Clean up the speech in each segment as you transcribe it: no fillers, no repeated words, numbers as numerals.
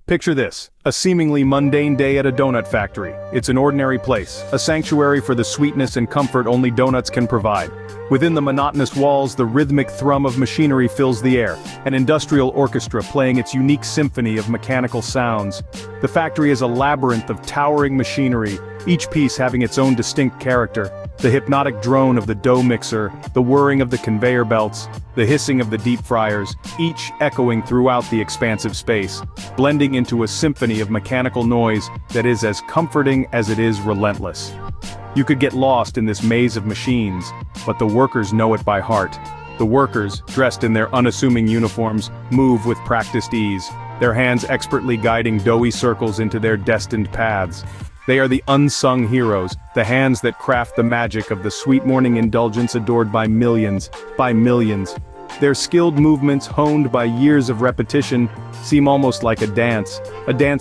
Picture this, a seemingly mundane day at a donut factory. It's an ordinary place, a sanctuary for the sweetness and comfort only donuts can provide. Within the monotonous walls, the rhythmic thrum of machinery fills the air, an industrial orchestra playing its unique symphony of mechanical sounds. The factory is a labyrinth of towering machinery, each piece having its own distinct character. The hypnotic drone of the dough mixer, the whirring of the conveyor belts, the hissing of the deep fryers, each echoing throughout the expansive space, blending into a symphony of mechanical noise that is as comforting as it is relentless. You could get lost in this maze of machines, but the workers know it by heart. The workers, dressed in their unassuming uniforms, move with practiced ease, their hands expertly guiding doughy circles into their destined paths. They are the unsung heroes, the hands that craft the magic of the sweet morning indulgence adored by millions. Their skilled movements, honed by years of repetition, seem almost like a dance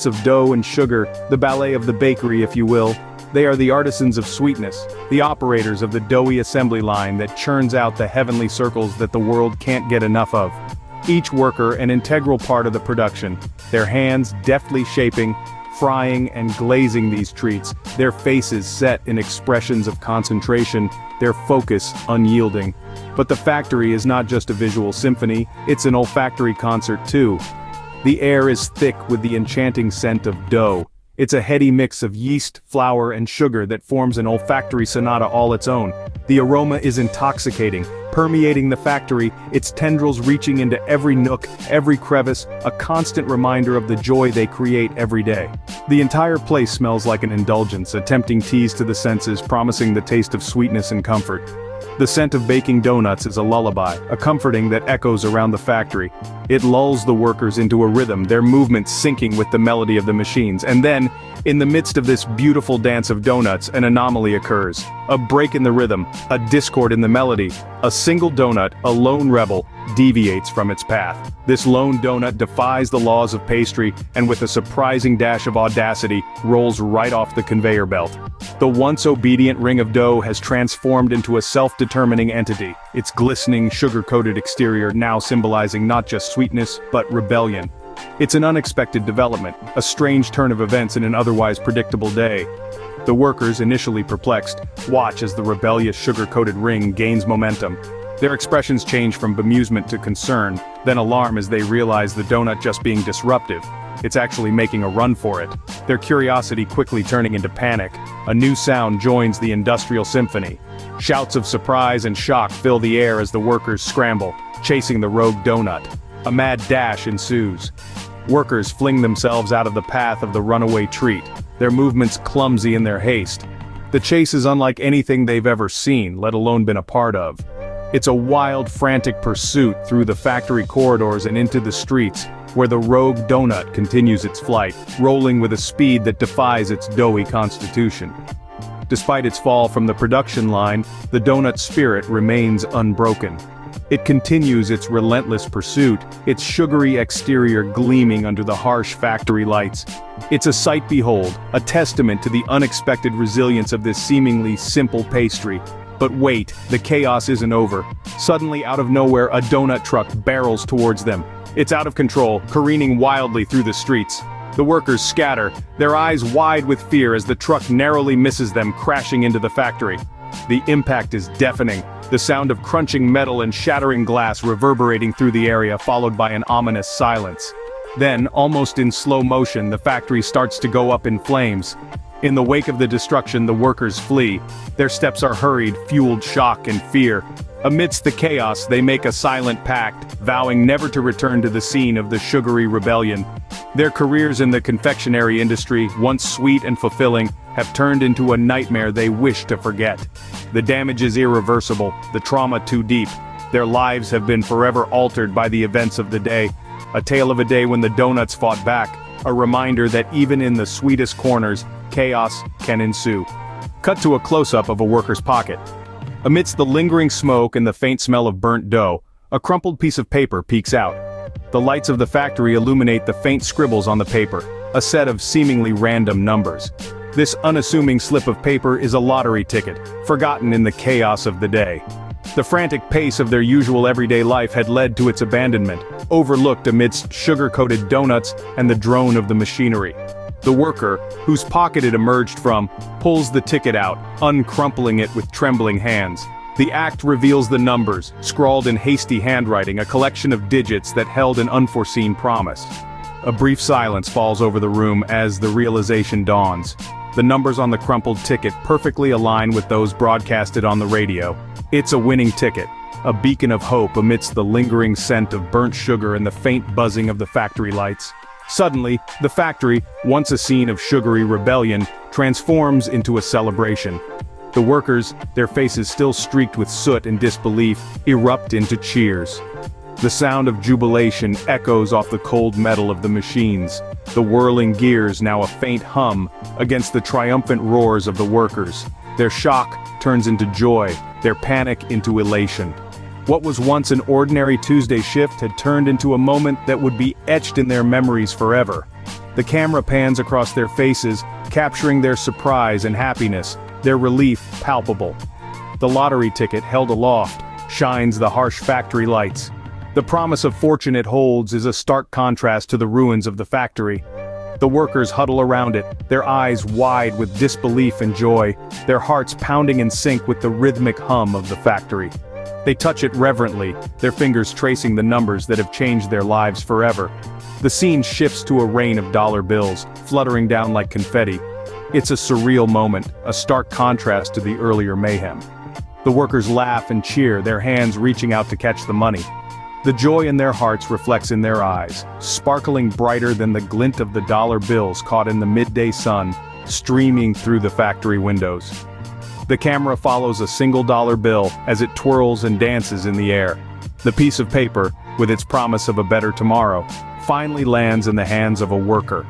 of dough and sugar, the ballet of the bakery if you will. They are the artisans of sweetness, the operators of the doughy assembly line that churns out the heavenly circles that the world can't get enough of. Each worker an integral part of the production, their hands deftly shaping, frying and glazing these treats, their faces set in expressions of concentration, their focus unyielding. But the factory is not just a visual symphony, it's an olfactory concert too. The air is thick with the enchanting scent of dough. It's a heady mix of yeast, flour, and sugar that forms an olfactory sonata all its own. The aroma is intoxicating, permeating the factory, its tendrils reaching into every nook, every crevice, a constant reminder of the joy they create every day. The entire place smells like an indulgence, a tempting tease to the senses, promising the taste of sweetness and comfort. The scent of baking donuts is a lullaby, a comforting that echoes around the factory. It lulls the workers into a rhythm, their movements syncing with the melody of the machines. And then, in the midst of this beautiful dance of donuts, an anomaly occurs. A break in the rhythm, a discord in the melody. A single donut, a lone rebel, deviates from its path. This lone donut defies the laws of pastry, and with a surprising dash of audacity, rolls right off the conveyor belt. The once obedient ring of dough has transformed into a self-determining entity, its glistening, sugar-coated exterior now symbolizing not just sweetness, but rebellion. It's an unexpected development, a strange turn of events in an otherwise predictable day. The workers, initially perplexed, watch as the rebellious sugar-coated ring gains momentum. Their expressions change from bemusement to concern, then alarm as they realize the donut just being disruptive. It's actually making a run for it. Their curiosity quickly turning into panic. A new sound joins the industrial symphony. Shouts of surprise and shock fill the air as the workers scramble, chasing the rogue donut. A mad dash ensues. Workers fling themselves out of the path of the runaway treat, their movements clumsy in their haste. The chase is unlike anything they've ever seen, let alone been a part of. It's a wild, frantic pursuit through the factory corridors and into the streets, where the rogue donut continues its flight, rolling with a speed that defies its doughy constitution. Despite its fall from the production line, the donut's spirit remains unbroken. It continues its relentless pursuit, its sugary exterior gleaming under the harsh factory lights. It's a sight to behold, a testament to the unexpected resilience of this seemingly simple pastry. But wait, the chaos isn't over. Suddenly, out of nowhere, a donut truck barrels towards them. It's out of control, careening wildly through the streets. The workers scatter, their eyes wide with fear as the truck narrowly misses them, crashing into the factory. The impact is deafening, the sound of crunching metal and shattering glass reverberating through the area, followed by an ominous silence. Then, almost in slow motion, the factory starts to go up in flames. In the wake of the destruction, the workers flee. Their steps are hurried, fueled shock and fear. Amidst the chaos, they make a silent pact, vowing never to return to the scene of the sugary rebellion. Their careers in the confectionery industry, once sweet and fulfilling, have turned into a nightmare they wish to forget. The damage is irreversible, the trauma too deep. Their lives have been forever altered by the events of the day. A tale of a day when the donuts fought back, a reminder that even in the sweetest corners, chaos can ensue. Cut to a close-up of a worker's pocket. Amidst the lingering smoke and the faint smell of burnt dough, a crumpled piece of paper peeks out. The lights of the factory illuminate the faint scribbles on the paper, a set of seemingly random numbers. This unassuming slip of paper is a lottery ticket, forgotten in the chaos of the day. The frantic pace of their usual everyday life had led to its abandonment, overlooked amidst sugar-coated donuts and the drone of the machinery. The worker, whose pocket it emerged from, pulls the ticket out, uncrumpling it with trembling hands. The act reveals the numbers, scrawled in hasty handwriting, a collection of digits that held an unforeseen promise. A brief silence falls over the room as the realization dawns. The numbers on the crumpled ticket perfectly align with those broadcasted on the radio. It's a winning ticket, a beacon of hope amidst the lingering scent of burnt sugar and the faint buzzing of the factory lights. Suddenly, the factory, once a scene of sugary rebellion, transforms into a celebration. The workers, their faces still streaked with soot and disbelief, erupt into cheers. The sound of jubilation echoes off the cold metal of the machines, the whirling gears now a faint hum against the triumphant roars of the workers. Their shock turns into joy, their panic into elation. What was once an ordinary Tuesday shift had turned into a moment that would be etched in their memories forever. The camera pans across their faces, capturing their surprise and happiness, their relief palpable. The lottery ticket held aloft shines the harsh factory lights. The promise of fortune it holds is a stark contrast to the ruins of the factory. The workers huddle around it, their eyes wide with disbelief and joy, their hearts pounding in sync with the rhythmic hum of the factory. They touch it reverently, their fingers tracing the numbers that have changed their lives forever. The scene shifts to a rain of dollar bills, fluttering down like confetti. It's a surreal moment, a stark contrast to the earlier mayhem. The workers laugh and cheer, their hands reaching out to catch the money. The joy in their hearts reflects in their eyes, sparkling brighter than the glint of the dollar bills caught in the midday sun, streaming through the factory windows. The camera follows a single dollar bill as it twirls and dances in the air. The piece of paper, with its promise of a better tomorrow, finally lands in the hands of a worker.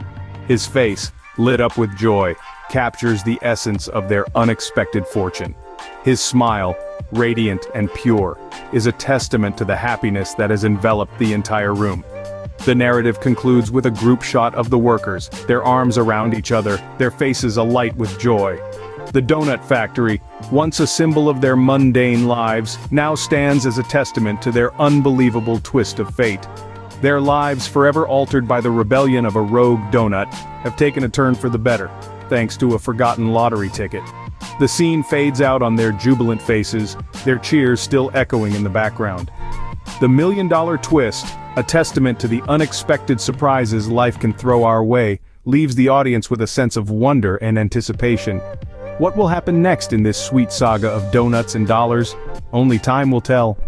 His face, lit up with joy, captures the essence of their unexpected fortune. His smile, radiant and pure, is a testament to the happiness that has enveloped the entire room. The narrative concludes with a group shot of the workers, their arms around each other, their faces alight with joy. The donut factory, once a symbol of their mundane lives, now stands as a testament to their unbelievable twist of fate. Their lives, forever altered by the rebellion of a rogue donut, have taken a turn for the better, thanks to a forgotten lottery ticket. The scene fades out on their jubilant faces, their cheers still echoing in the background. The million-dollar twist, a testament to the unexpected surprises life can throw our way, leaves the audience with a sense of wonder and anticipation. What will happen next in this sweet saga of donuts and dollars? Only time will tell.